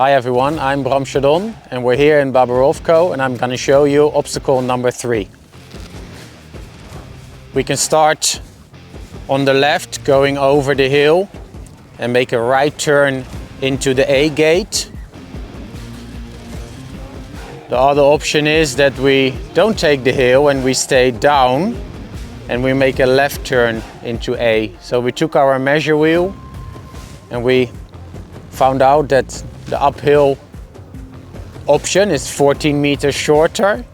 Hi everyone, I'm Bram Chardon and we're here in Baborówko and I'm going to show you obstacle number 3. We can start on the left going over the hill and make a right turn into the A gate. The other option is that we don't take the hill and we stay down and we make a left turn into A. So we took our measure wheel and we found out that the uphill option is 14 meters shorter,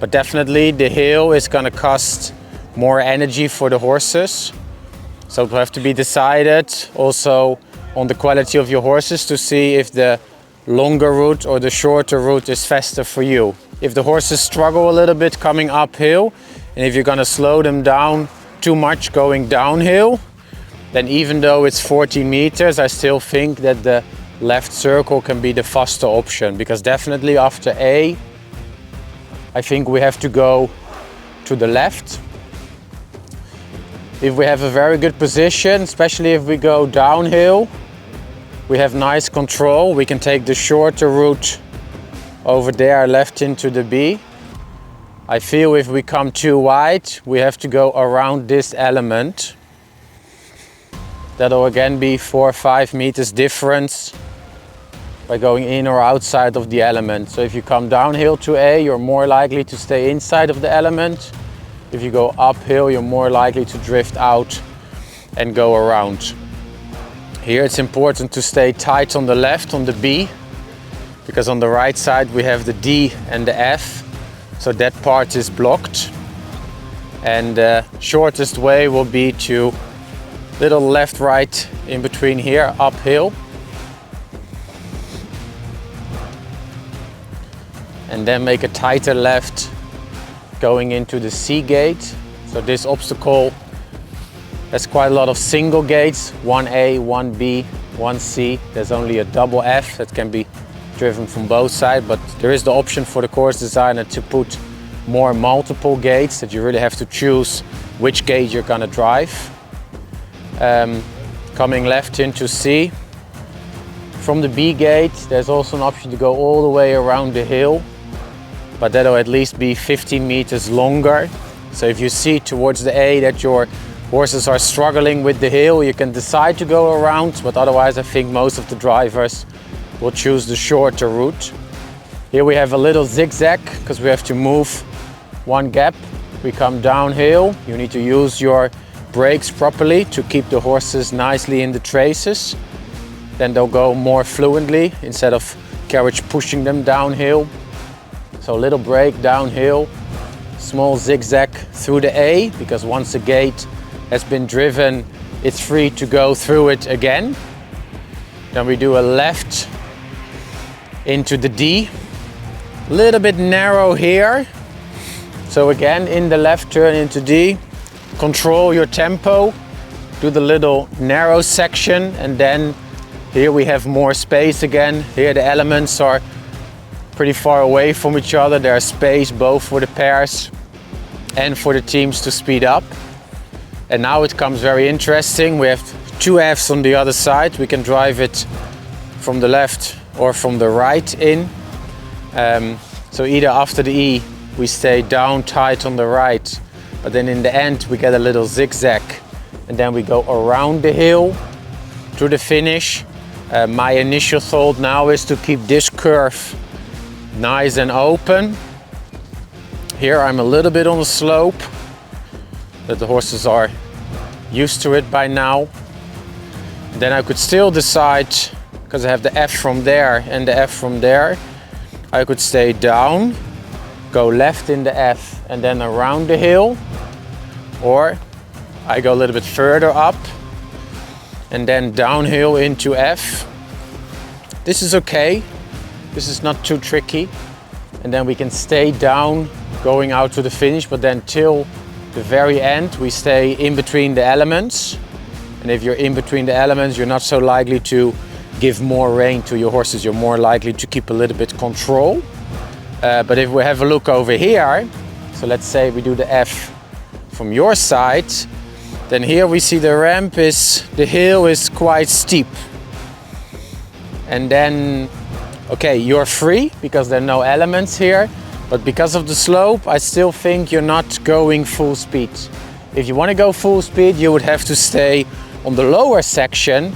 but definitely the hill is going to cost more energy for the horses. So it will have to be decided also on the quality of your horses to see if the longer route or the shorter route is faster for you. If the horses struggle a little bit coming uphill, and if you're going to slow them down too much going downhill, then even though it's 14 meters, I still think that the left circle can be the faster option, because definitely after A, I think we have to go to the left. If we have a very good position, especially if we go downhill, we have nice control. We can take the shorter route over there left into the B. I feel if we come too wide, we have to go around this element. That'll again be 4 or 5 meters difference by going in or outside of the element. So if you come downhill to A, you're more likely to stay inside of the element. If you go uphill, you're more likely to drift out and go around. Here it's important to stay tight on the left, on the B, because on the right side we have the D and the F, so that part is blocked. And the shortest way will be to little left, right in between here, uphill. And then make a tighter left going into the C gate. So this obstacle has quite a lot of single gates, 1A, 1B, 1C. There's only a double F that can be driven from both sides, but there is the option for the course designer to put more multiple gates that you really have to choose which gate you're gonna drive. Coming left into C. From the B gate, there's also an option to go all the way around the hill, but that'll at least be 15 meters longer. So if you see towards the A that your horses are struggling with the hill, you can decide to go around, but otherwise I think most of the drivers will choose the shorter route. Here we have a little zigzag because we have to move one gap. We come downhill, you need to use your brakes properly to keep the horses nicely in the traces. Then they'll go more fluently instead of carriage pushing them downhill. So a little break downhill, small zigzag through the A, because once the gate has been driven, it's free to go through it again. Then we do a left into the D. A little bit narrow here. So again, in the left turn into D, control your tempo, do the little narrow section, and then here we have more space again. Here the elements are pretty far away from each other. There's space both for the pairs and for the teams to speed up. And now it comes very interesting. We have 2 Fs on the other side. We can drive it from the left or from the right in. So either after the E, we stay down tight on the right, but then in the end we get a little zigzag and then we go around the hill to the finish. My initial thought now is to keep this curve nice and open. Here I'm a little bit on the slope, that the horses are used to it by now. Then I could still decide, because I have the F from there and the F from there, I could stay down, go left in the F and then around the hill, or I go a little bit further up and then downhill into F. This is okay. This is not too tricky. And then we can stay down going out to the finish, but then till the very end we stay in between the elements. And if you're in between the elements, you're not so likely to give more rein to your horses. You're more likely to keep a little bit control. But if we have a look over here, so let's say we do the F from your side, then here we see the ramp the hill is quite steep. And then okay, you're free because there are no elements here, but because of the slope, I still think you're not going full speed. If you want to go full speed, you would have to stay on the lower section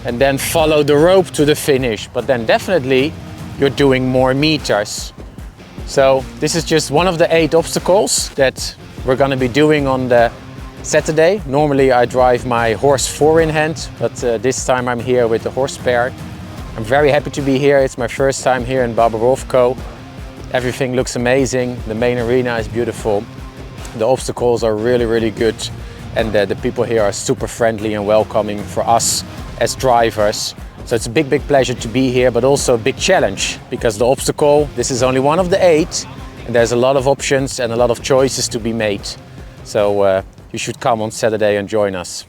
and then follow the rope to the finish. But then definitely you're doing more meters. So this is just one of the 8 obstacles that we're going to be doing on the Saturday. Normally I drive my horse 4 in hand, but this time I'm here with the horse pair. I'm very happy to be here. It's my first time here in Baborówko. Everything looks amazing. The main arena is beautiful. The obstacles are really, really good. And the people here are super friendly and welcoming for us as drivers. So it's a big, big pleasure to be here, but also a big challenge because the obstacle, this is only one of the 8. And there's a lot of options and a lot of choices to be made. So you should come on Saturday and join us.